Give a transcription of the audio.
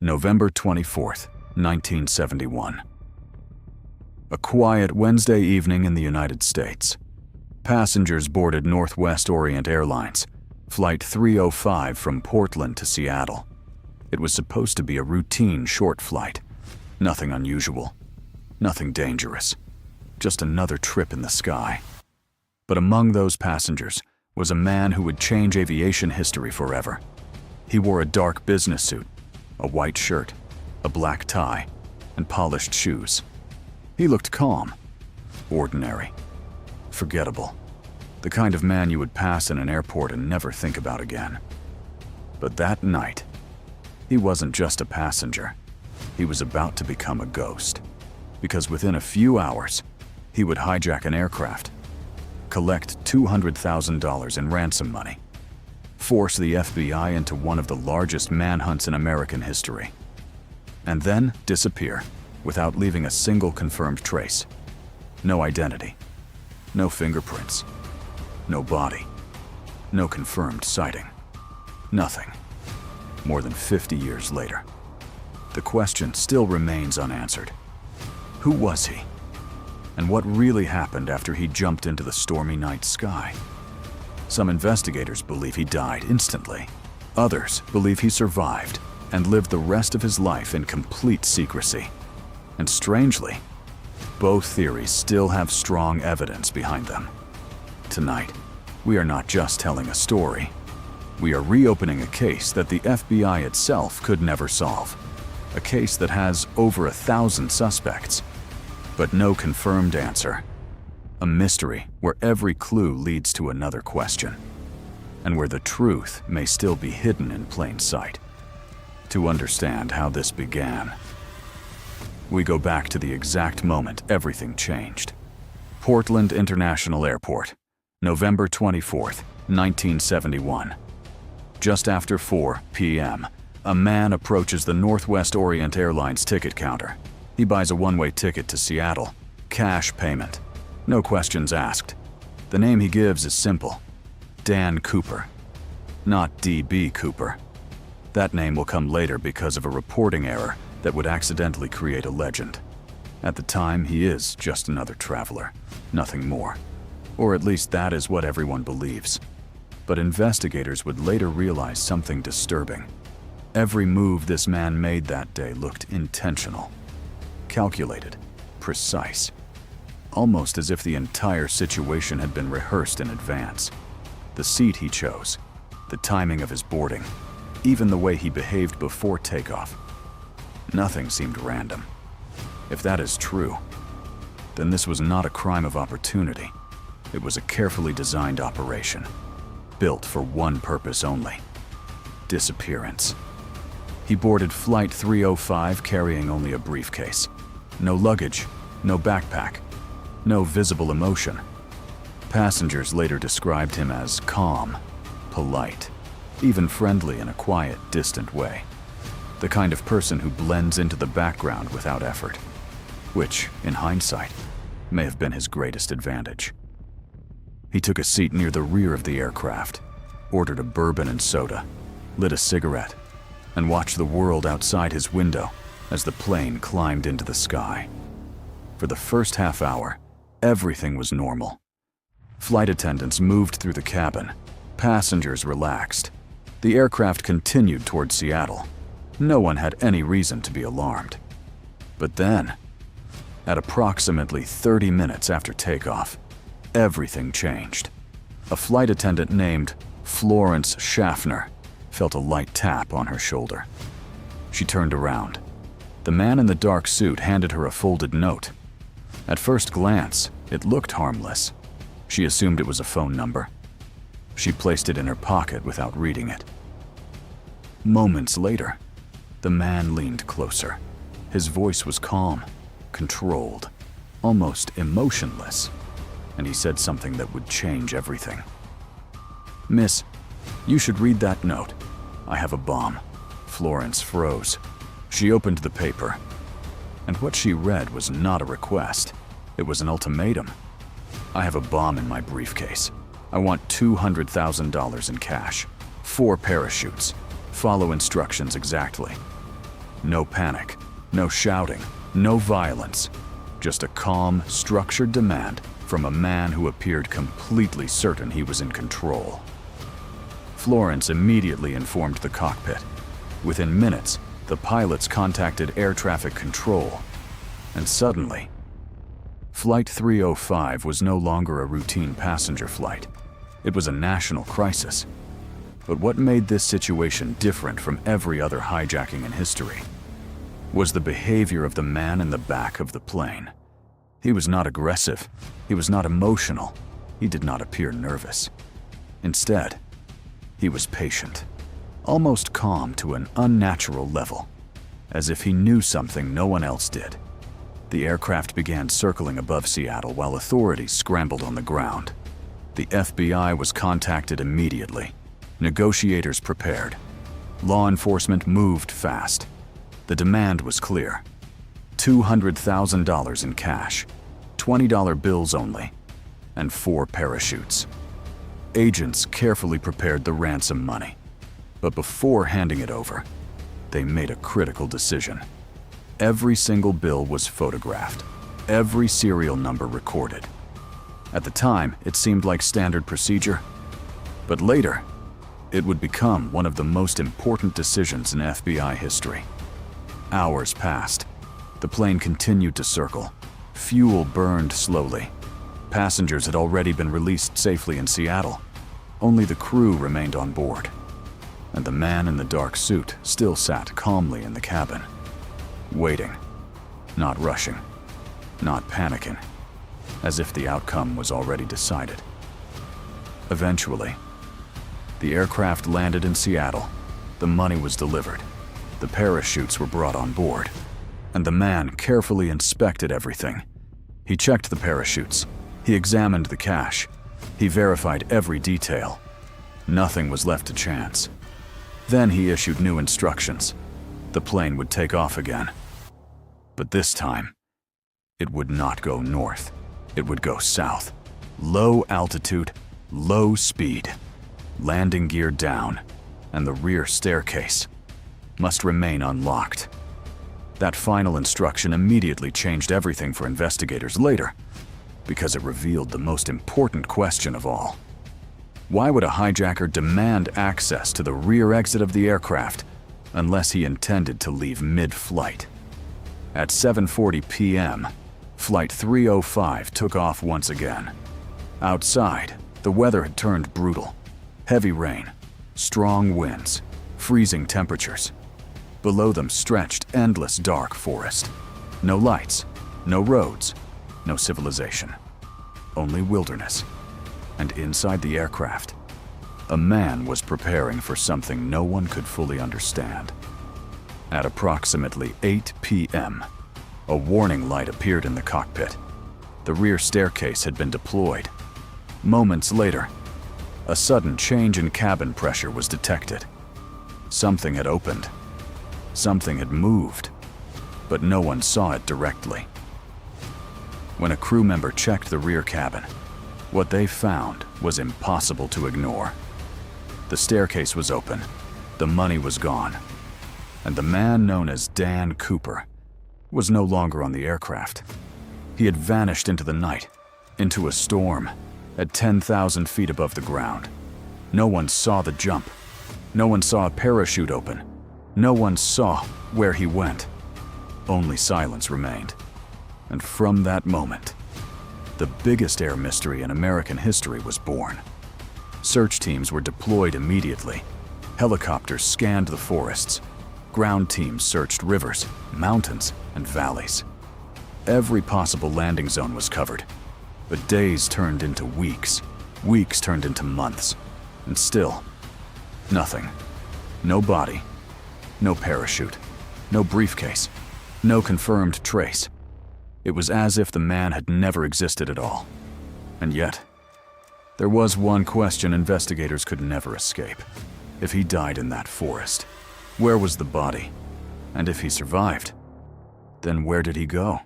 November 24th, 1971. A quiet Wednesday evening in the United States. Passengers boarded Northwest Orient Airlines, Flight 305 from Portland to Seattle. It was supposed to be a routine short flight. Nothing unusual, nothing dangerous, just another trip in the sky. But among those passengers was a man who would change aviation history forever. He wore a dark business suit, a white shirt, a black tie, and polished shoes. He looked calm, ordinary, forgettable, the kind of man you would pass in an airport and never think about again. But that night, he wasn't just a passenger. He was about to become a ghost, because within a few hours, he would hijack an aircraft, collect $200,000 in ransom money, force the FBI into one of the largest manhunts in American history, and then disappear without leaving a single confirmed trace. No identity, no fingerprints, no body, no confirmed sighting, nothing. More than 50 years later, the question still remains unanswered. Who was he? And what really happened after he jumped into the stormy night sky? Some investigators believe he died instantly. Others believe he survived and lived the rest of his life in complete secrecy. And strangely, both theories still have strong evidence behind them. Tonight, we are not just telling a story. We are reopening a case that the FBI itself could never solve. A case that has over 1,000 suspects, but no confirmed answer. A mystery where every clue leads to another question, and where the truth may still be hidden in plain sight. To understand how this began, we go back to the exact moment everything changed. Portland International Airport, November 24th, 1971. Just after 4 p.m., a man approaches the Northwest Orient Airlines ticket counter. He buys a one-way ticket to Seattle, cash payment. No questions asked. The name he gives is simple: Dan Cooper, not D.B. Cooper. That name will come later because of a reporting error that would accidentally create a legend. At the time, he is just another traveler, nothing more. Or at least that is what everyone believes. But investigators would later realize something disturbing. Every move this man made that day looked intentional, calculated, precise, almost as if the entire situation had been rehearsed in advance. The seat he chose, the timing of his boarding, even the way he behaved before takeoff. Nothing seemed random. If that is true, then this was not a crime of opportunity. It was a carefully designed operation, built for one purpose only: disappearance. He boarded Flight 305 carrying only a briefcase. No luggage, no backpack, no visible emotion. Passengers later described him as calm, polite, even friendly in a quiet, distant way. The kind of person who blends into the background without effort, which, in hindsight, may have been his greatest advantage. He took a seat near the rear of the aircraft, ordered a bourbon and soda, lit a cigarette, and watched the world outside his window as the plane climbed into the sky. For the first half hour, everything was normal. Flight attendants moved through the cabin. Passengers relaxed. The aircraft continued toward Seattle. No one had any reason to be alarmed. But then, at approximately 30 minutes after takeoff, everything changed. A flight attendant named Florence Schaffner felt a light tap on her shoulder. She turned around. The man in the dark suit handed her a folded note. At first glance, it looked harmless. She assumed it was a phone number. She placed it in her pocket without reading it. Moments later, the man leaned closer. His voice was calm, controlled, almost emotionless, and he said something that would change everything. "Miss, you should read that note. I have a bomb." Florence froze. She opened the paper, and what she read was not a request. It was an ultimatum. "I have a bomb in my briefcase. I want $200,000 in cash, 4 parachutes. Follow instructions exactly." No panic, no shouting, no violence. Just a calm, structured demand from a man who appeared completely certain he was in control. Florence immediately informed the cockpit. Within minutes, the pilots contacted air traffic control, and suddenly, Flight 305 was no longer a routine passenger flight. It was a national crisis. But what made this situation different from every other hijacking in history was the behavior of the man in the back of the plane. He was not aggressive. He was not emotional. He did not appear nervous. Instead, he was patient, almost calm to an unnatural level, as if he knew something no one else did. The aircraft began circling above Seattle while authorities scrambled on the ground. The FBI was contacted immediately. Negotiators prepared. Law enforcement moved fast. The demand was clear. $200,000 in cash, $20 bills only, and 4 parachutes. Agents carefully prepared the ransom money, but before handing it over, they made a critical decision. Every single bill was photographed, every serial number recorded. At the time, it seemed like standard procedure, but later, it would become one of the most important decisions in FBI history. Hours passed. The plane continued to circle. Fuel burned slowly. Passengers had already been released safely in Seattle. Only the crew remained on board. And the man in the dark suit still sat calmly in the cabin, waiting, not rushing, not panicking, as if the outcome was already decided. Eventually, the aircraft landed in Seattle. The money was delivered. The parachutes were brought on board, and the man carefully inspected everything. He checked the parachutes. He examined the cash. He verified every detail. Nothing was left to chance. Then he issued new instructions. The plane would take off again. But this time, it would not go north. It would go south. Low altitude, low speed. Landing gear down, and the rear staircase must remain unlocked. That final instruction immediately changed everything for investigators later, because it revealed the most important question of all. Why would a hijacker demand access to the rear exit of the aircraft unless he intended to leave mid-flight? At 7:40 p.m., Flight 305 took off once again. Outside, the weather had turned brutal. Heavy rain, strong winds, freezing temperatures. Below them stretched endless dark forest. No lights, no roads, no civilization. Only wilderness. And inside the aircraft, a man was preparing for something no one could fully understand. At approximately 8 p.m., a warning light appeared in the cockpit. The rear staircase had been deployed. Moments later, a sudden change in cabin pressure was detected. Something had opened. Something had moved, but no one saw it directly. When a crew member checked the rear cabin, what they found was impossible to ignore. The staircase was open, the money was gone, and the man known as Dan Cooper was no longer on the aircraft. He had vanished into the night, into a storm, at 10,000 feet above the ground. No one saw the jump. No one saw a parachute open. No one saw where he went. Only silence remained. And from that moment, the biggest air mystery in American history was born. Search teams were deployed immediately. Helicopters scanned the forests. Ground teams searched rivers, mountains, and valleys. Every possible landing zone was covered. But days turned into weeks. Weeks turned into months. And still, nothing. No body. No parachute. No briefcase. No confirmed trace. It was as if the man had never existed at all. And yet, there was one question investigators could never escape. If he died in that forest, where was the body? And if he survived, then where did he go?